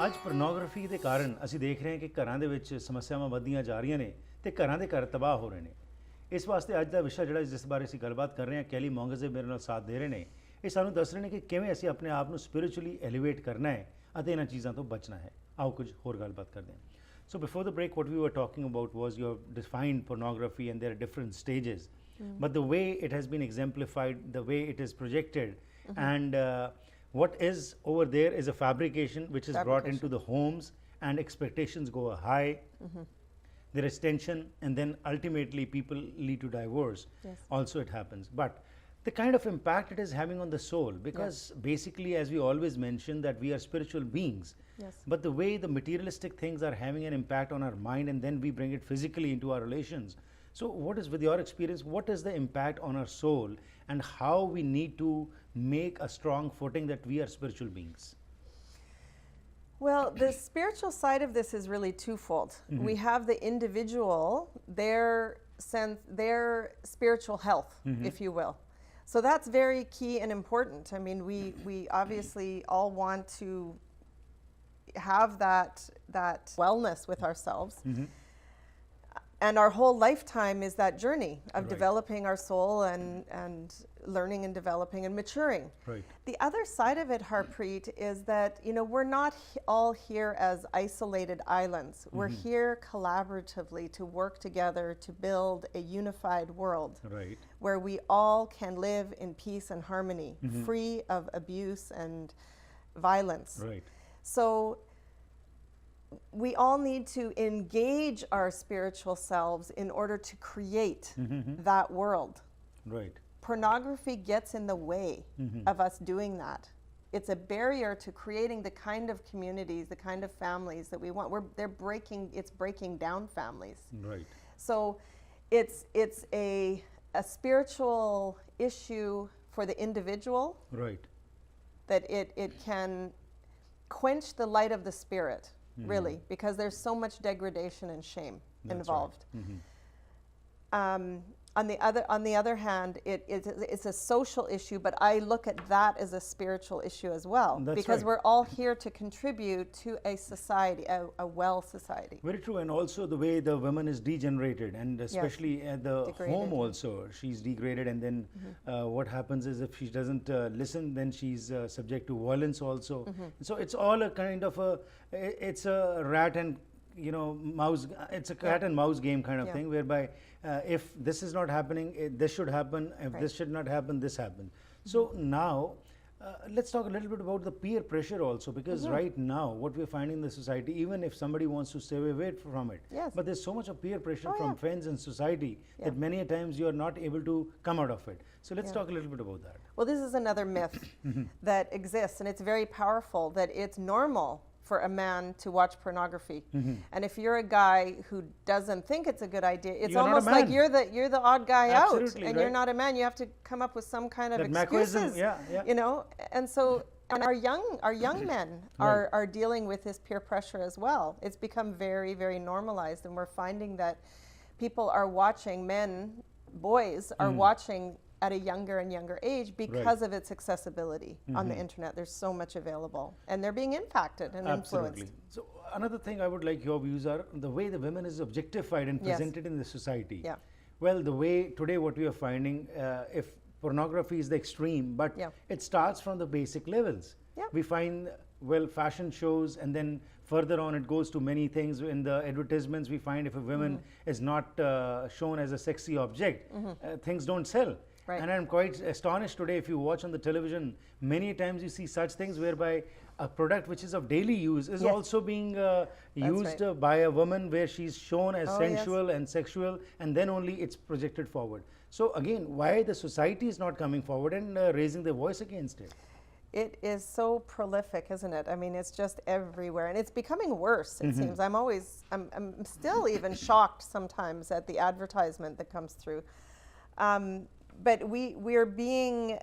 ਅੱਜ ਪੋਰਨੋਗ੍ਰਾਫੀ ਦੇ ਕਾਰਨ ਅਸੀਂ ਦੇਖ ਰਹੇ ਹਾਂ ਕਿ ਘਰਾਂ ਦੇ ਵਿੱਚ ਸਮੱਸਿਆਵਾਂ ਵੱਧਦੀਆਂ ਜਾ ਰਹੀਆਂ ਨੇ ਤੇ ਘਰਾਂ ਦੇ ਘਰ ਤਬਾਹ ਹੋ ਰਹੇ ਨੇ। ਇਸ ਵਾਸਤੇ ਅੱਜ ਦਾ ਵਿਸ਼ਾ ਜਿਹੜਾ ਜਿਸ ਬਾਰੇ ਅਸੀਂ ਗੱਲਬਾਤ ਕਰ ਰਹੇ ਹਾਂ, ਕੈਲੀ ਮੌਂਗਜ਼ੇਬ ਮੇਰੇ ਨਾਲ ਸਾਥ ਦੇ ਰਹੇ ਨੇ। ਇਹ ਸਾਨੂੰ ਦੱਸ ਰਹੇ ਨੇ ਕਿ ਕਿਵੇਂ ਅਸੀਂ ਆਪਣੇ ਆਪ ਨੂੰ ਸਪਿਰਿਚੁਅਲੀ ਐਲੀਵੇਟ ਕਰਨਾ ਹੈ ਅਤੇ ਇਹਨਾਂ ਚੀਜ਼ਾਂ ਤੋਂ ਬਚਣਾ ਹੈ। ਆਓ ਕੁਝ ਹੋਰ ਗੱਲਬਾਤ ਕਰਦੇ ਹਾਂ। So before the break, what we were talking about was you have defined pornography and there are different stages. But the way it has been exemplified, the way it is projected, and what is over there is a fabrication which is brought into the homes, and expectations go high. There is tension, and then ultimately people lead to divorce. Also it happens. But the kind of impact it is having on the soul, because basically, as we always mention, that we are spiritual beings. But the way the materialistic things are having an impact on our mind, and then we bring it physically into our relations. So what is, with your experience, what is the impact on our soul, and how we need to make a strong footing that we are spiritual beings? Well, the spiritual side of this is really twofold. We have the individual, their spiritual health, if you will. So that's very key and important. I mean, we obviously all want to have that wellness with ourselves. And our whole lifetime is that journey of developing our soul and learning and developing and maturing. The other side of it, Harpreet, is that, you know, we're not all here as isolated islands. We're here collaboratively to work together to build a unified world where we all can live in peace and harmony, free of abuse and violence. So we all need to engage our spiritual selves in order to create that world. Pornography gets in the way of us doing that. It's a barrier to creating the kind of communities, the kind of families that we want. It's breaking down families. So it's a spiritual issue for the individual. That it can quench the light of the spirit. Really, because there's so much degradation and shame involved. On the other hand, it's a social issue, but I look at that as a spiritual issue as well, because we're all here to contribute to a society, a well society. Very true, and also the way the woman is degenerated, and especially at the home also, she's degraded, and then what happens is if she doesn't listen, then she's subject to violence also. So it's all a kind of it's a rat and mouse. It's a cat and mouse game kind of thing, whereby if this is not happening, this should happen. If this should not happen, this happens. So now, let's talk a little bit about the peer pressure also, because right now, what we're finding in the society, even if somebody wants to stay away from it, but there's so much of peer pressure from friends and society that many a times you are not able to come out of it. So let's talk a little bit about that. Well, this is another myth that exists, and it's very powerful, that it's normal for a man to watch pornography. And if you're a guy who doesn't think it's a good idea, it's almost like you're the odd guy out, and you're not a man. You have to come up with some kind of excuses, you know. And so, and our young men are dealing with this peer pressure as well. It's become very, very normalized, and we're finding that people are watching, boys are watching at a younger and younger age because of its accessibility on the internet. There's so much available, and they're being impacted and influenced. So another thing I would like your views are the way the women is objectified and presented in the society. Well, the way today what we are finding, if pornography is the extreme, but it starts from the basic levels. We find, well, fashion shows, and then further on it goes to many things. In the advertisements we find if a woman is not shown as a sexy object, things don't sell. And I'm quite astonished today, if you watch on the television, many times you see such things whereby a product which is of daily use is also being used by a woman, where she's shown as sensual and sexual, and then only it's projected forward. So again, why the society is not coming forward and raising their voice against it? It is so prolific, isn't it? I mean, it's just everywhere, and it's becoming worse, it seems. I'm still even shocked sometimes at the advertisement that comes through. But we're being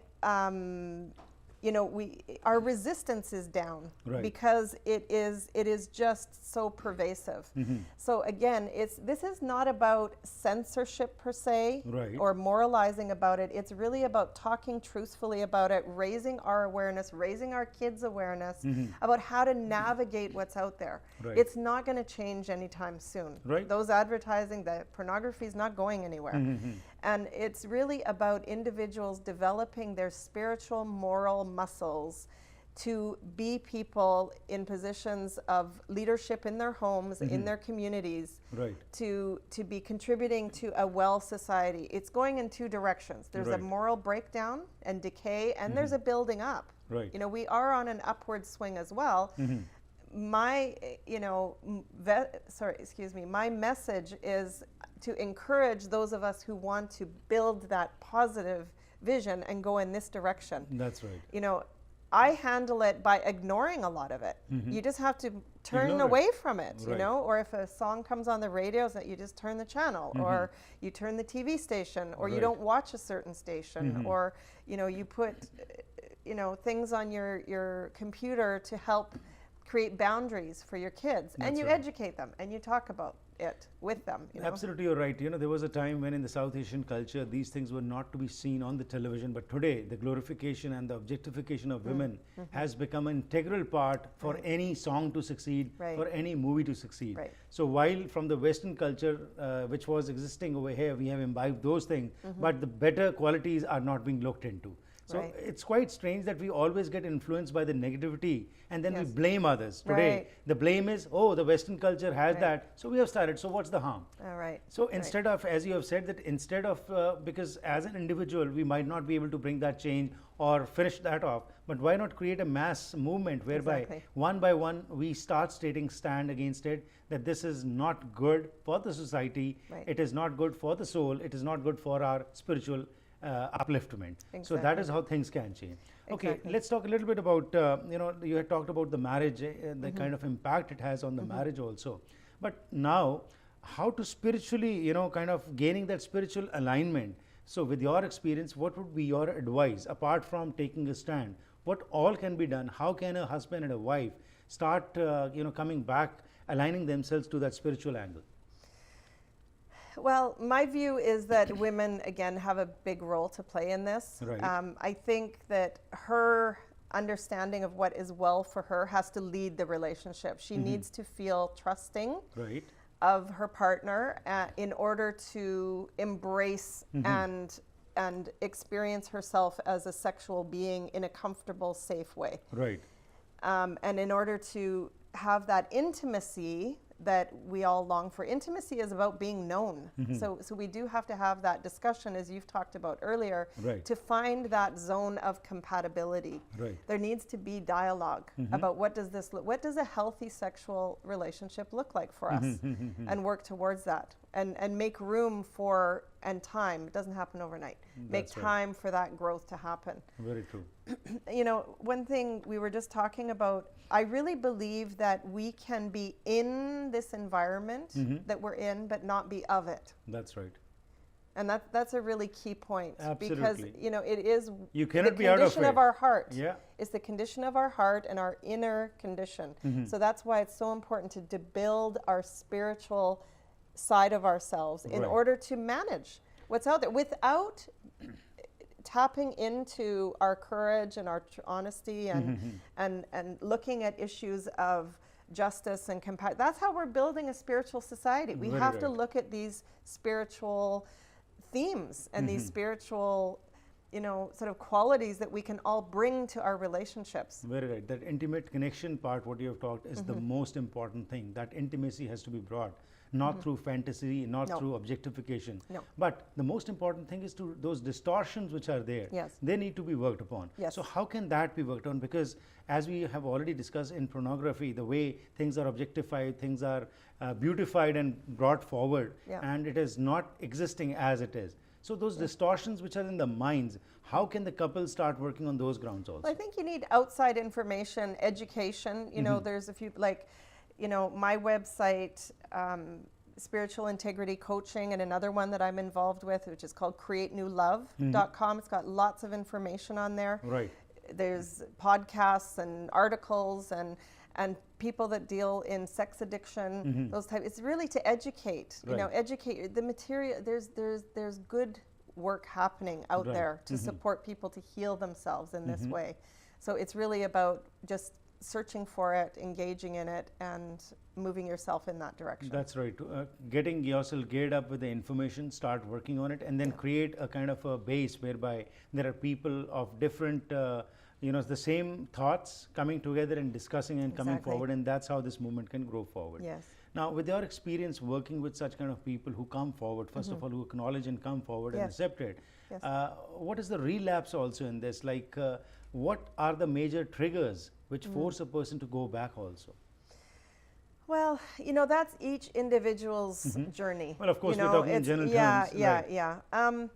our resistance is down Right. because it is just so pervasive. So again, this is not about censorship per se, Right. or moralizing about it. It's really about talking truthfully about it, raising our awareness, raising our kids' awareness about how to navigate what's out there. Right. It's not going to change anytime soon. Right. Those advertising, the pornography is not going anywhere. And it's really about individuals developing their spiritual, moral muscles to be people in positions of leadership in their homes, in their communities, Right. to be contributing to a well society. It's going in two directions. There's a Right. moral breakdown and decay, and there's a building up. Right. We are on an upward swing as well. My my message is to encourage those of us who want to build that positive vision and go in this direction. That's right. I handle it by ignoring a lot of it. You just have to turn Ignore it. away from it, Right. or if a song comes on the radio, so that you just turn the channel, or you turn the TV station, or you Right. don't watch a certain station, or you put things on your computer to help create boundaries for your kids, and That's you right. educate them and you talk about it with them. Absolutely, you're right. There was a time when in the South Asian culture, these things were not to be seen on the television. But today, the glorification and the objectification of women has become an integral part for any song to succeed, Right. for any movie to succeed. Right. So while from the Western culture, which was existing over here, we have imbibed those things, but the better qualities are not being looked into. So Right. it's quite strange that we always get influenced by the negativity and then Yes. we blame others. Today, Right. the blame is, oh, the Western culture has Right. that, so we have started, so what's the harm? All right. So instead of, as you have said, that instead of, because as an individual, we might not be able to bring that change or finish that off, but why not create a mass movement whereby Exactly. one by one we start stating stand against it, that this is not good for the society, Right. it is not good for the soul, it is not good for our spiritual upliftment. So that Exactly. is how things can change. Okay, Exactly. let's talk a little bit about, you had talked about the marriage, the kind of impact it has on the marriage also. But now, how to spiritually, kind of gaining that spiritual alignment. So with your experience, what would be your advice apart from taking a stand? What all can be done? How can a husband and a wife start, coming back, aligning themselves to that spiritual angle? Well, my view is that women, again, have a big role to play in this. Right. I think that her understanding of what is well for her has to lead the relationship. She needs to feel trusting Right. of her partner in order to embrace and experience herself as a sexual being in a comfortable, safe way. Right. And in order to have that intimacy that we all long for. Intimacy is about being known. So we do have to have that discussion, as you've talked about earlier, Right. to find that zone of compatibility. Right. There needs to be dialogue about what does a healthy sexual relationship look like for us, and work towards that, and make room for, and time. It doesn't happen overnight. Make That's right. time for that growth to happen. Very true. One thing we were just talking about, I really believe that we can be in this environment that we're in, but not be of it. That's right. And that's a really key point. Absolutely. Because, it is You cannot the be out of condition it. of our heart. Yeah. It's the condition of our heart and our inner condition. So that's why it's so important to build our spiritual side of ourselves in Right. order to manage what's out there without tapping into our courage and our honesty and looking at issues of justice and compassion. That's how we're building a spiritual society. We Very have to right. look at these spiritual themes and these spiritual, sort of qualities that we can all bring to our relationships. Very right. That intimate connection part, what you have talked, is the most important thing. That intimacy has to be brought, not through fantasy, not No. through objectification. No. But the most important thing is to those distortions which are there. Yes. They need to be worked upon. Yes. So how can that be worked on? Because as we have already discussed in pornography, the way things are objectified, things are beautified and brought forward, Yeah. and it is not existing as it is. So those distortions which are in the minds, how can the couple start working on those grounds also? Well, I think you need outside information, education. There's a few, my website, Spiritual Integrity Coaching, and another one that I'm involved with, which is called createnewlove.com. It's got lots of information on there. Right. there's podcasts and articles and people that deal in sex addiction, those type. It's really to educate, you know, educate the material. There's good work happening out there to support people to heal themselves in this way. So it's really about just searching for it, engaging in it, and moving yourself in that direction. That's right. Getting yourself geared up with the information, start working on it, and then create a kind of a base whereby there are people of different, you know, the same thoughts coming together and discussing and coming forward, and that's how this movement can grow forward. Yes. Now, with your experience working with such kind of people who come forward, first of all, who acknowledge and come forward and accept it, what is the relapse also in this? Like, what are the major triggers which force a person to go back also? Well, you know, that's each individual's journey. Well, of course, you we're know, talking in general yeah, terms. Yeah, right. yeah.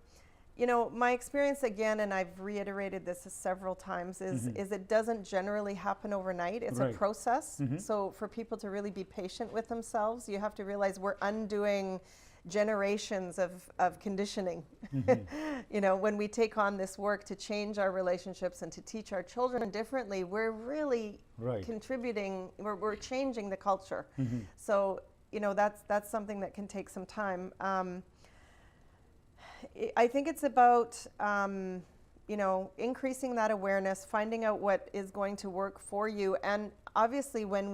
You know, my experience again, and I've reiterated this several times, is it doesn't generally happen overnight. It's a process. So for people to really be patient with themselves, you have to realize we're undoing generations of conditioning. You know, when we take on this work to change our relationships and to teach our children differently, we're really contributing, we're changing the culture. So, you know, that's something that can take some time. I think it's about, you know, increasing that awareness, finding out what is going to work for you. And obviously when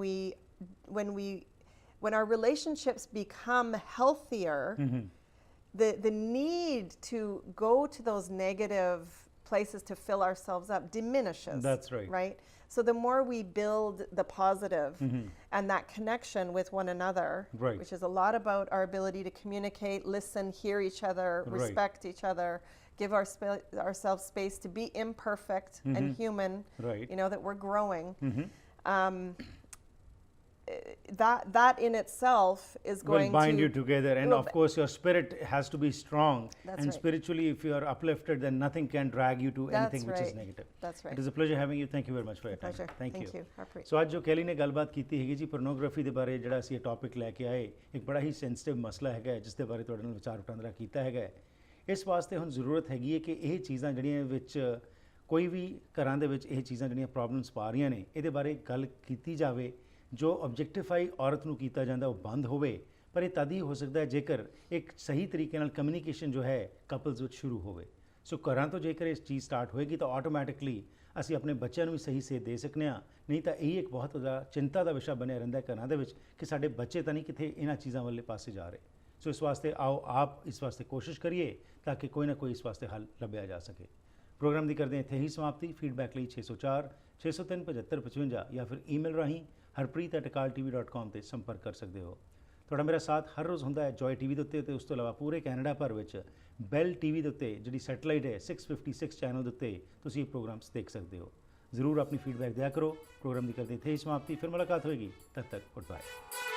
our relationships become healthier, the need to go to those negative places to fill ourselves up diminishes. That's right. Right? So the more we build the positive and that connection with one another, which is a lot about our ability to communicate, listen, hear each other, respect each other, give ourselves space to be imperfect and human, you know, that we're growing. That in itself is going will bind to you together, and of course your spirit has to be strong. And spiritually, if you are uplifted, then nothing can drag you to anything which is negative. That's right. It is a pleasure having you. Thank you very much for your time. Pleasure. Thank you. Harpreet. So ਅੱਜ ਜੋ Kelly ਨੇ ਗੱਲਬਾਤ ਕੀਤੀ ਹੈਗੀ ਜੀ pornography ਦੇ ਬਾਰੇ ਜਿਹੜਾ ਅਸੀਂ ਇਹ ਟੌਪਿਕ ਲੈ ਕੇ ਆਏ, ਇੱਕ ਬੜਾ ਹੀ ਸੈਂਸਿਟਿਵ ਮਸਲਾ ਹੈਗਾ ਜਿਸ ਦੇ ਬਾਰੇ ਤੁਹਾਡੇ ਨਾਲ ਵਿਚਾਰ ਵਟਾਂਦਰਾ ਕੀਤਾ ਹੈਗਾ। ਇਸ ਵਾਸਤੇ ਹੁਣ ਜ਼ਰੂਰਤ ਹੈਗੀ ਹੈ ਕਿ ਇਹ ਚੀਜ਼ਾਂ ਜਿਹੜੀਆਂ ਵਿੱਚ ਕੋਈ ਵੀ ਘਰਾਂ ਦੇ ਵਿੱਚ ਇਹ ਚੀਜ਼ਾਂ ਜਿਹੜੀਆਂ ਪ੍ਰੋਬਲਮਸ ਪਾ ਰਹੀਆਂ ਨੇ, ਇਹਦੇ ਬਾਰੇ ਗੱਲ ਕੀਤੀ ਜਾਵੇ। ਜੋ ਆਬਜੈਕਟੀਫਾਈ ਔਰਤ ਨੂੰ ਕੀਤਾ ਜਾਂਦਾ ਉਹ ਬੰਦ ਹੋਵੇ, ਪਰ ਇਹ ਤਦ ਹੀ ਹੋ ਸਕਦਾ ਹੈ ਜੇਕਰ ਇੱਕ ਸਹੀ ਤਰੀਕੇ ਨਾਲ ਕਮਿਊਨੀਕੇਸ਼ਨ ਜੋ ਹੈ ਕਪਲਸ ਵਿੱਚ ਸ਼ੁਰੂ ਹੋਵੇ। ਸੋ ਘਰਾਂ ਤੋਂ ਜੇਕਰ ਇਸ ਚੀਜ਼ ਸਟਾਰਟ ਹੋਏਗੀ ਤਾਂ ਆਟੋਮੈਟਿਕਲੀ ਅਸੀਂ ਆਪਣੇ ਬੱਚਿਆਂ ਨੂੰ ਵੀ ਸਹੀ ਸੇਧ ਦੇ ਸਕਨੇ ਹਾਂ। ਨਹੀਂ ਤਾਂ ਇਹ ਇੱਕ ਬਹੁਤ ਜ਼ਿਆਦਾ ਚਿੰਤਾ ਦਾ ਵਿਸ਼ਾ ਬਣਿਆ ਰਹਿੰਦਾ ਘਰਾਂ ਦੇ ਵਿੱਚ ਕਿ ਸਾਡੇ ਬੱਚੇ ਤਾਂ ਨਹੀਂ ਕਿਤੇ ਇਹਨਾਂ ਚੀਜ਼ਾਂ ਵਾਲੇ ਪਾਸੇ ਜਾ ਰਹੇ। ਸੋ ਇਸ ਵਾਸਤੇ ਆਓ ਆਪ ਇਸ ਵਾਸਤੇ ਕੋਸ਼ਿਸ਼ ਕਰੀਏ ਤਾਂ ਕਿ ਕੋਈ ਨਾ ਕੋਈ ਇਸ ਵਾਸਤੇ ਹੱਲ ਲੱਭਿਆ ਜਾ ਸਕੇ। ਪ੍ਰੋਗਰਾਮ ਦੀ ਕਰਦੇ ਇੱਥੇ ਹੀ ਸਮਾਪਤੀ। ਫੀਡਬੈਕ ਲਈ 604 603 7555 ਜਾਂ ਫਿਰ ਈਮੇਲ ਰਾਹੀਂ harpreet@akaltv.com ਤੇ ਸੰਪਰਕ ਕਰ ਸਕਦੇ ਹੋ। ਤੁਹਾਡਾ ਮੇਰਾ ਸਾਥ ਹਰ ਰੋਜ਼ ਹੁੰਦਾ ਹੈ ਜੋਏ ਟੀਵੀ ਦੇ ਉੱਤੇ ਅਤੇ ਉਸ ਤੋਂ ਇਲਾਵਾ ਪੂਰੇ ਕੈਨੇਡਾ ਭਰ ਵਿੱਚ ਬੈਲ ਟੀਵੀ ਦੇ ਉੱਤੇ ਜਿਹੜੀ ਸੈਟੇਲਾਈਟ ਹੈ 656 ਚੈਨਲ ਦੇ ਉੱਤੇ ਤੁਸੀਂ ਇਹ ਪ੍ਰੋਗਰਾਮਸ ਦੇਖ ਸਕਦੇ ਹੋ। ਜ਼ਰੂਰ ਆਪਣੀ ਫੀਡਬੈਕ ਦਿਆ ਕਰੋ। ਪ੍ਰੋਗਰਾਮ ਦੀ ਕਰਦੇ ਇੱਥੇ ਹੀ ਸਮਾਪਤੀ। ਫਿਰ ਮੁਲਾਕਾਤ ਹੋਏਗੀ। ਤਦ ਤੱਕ ਗੁੱਡ ਬਾਏ।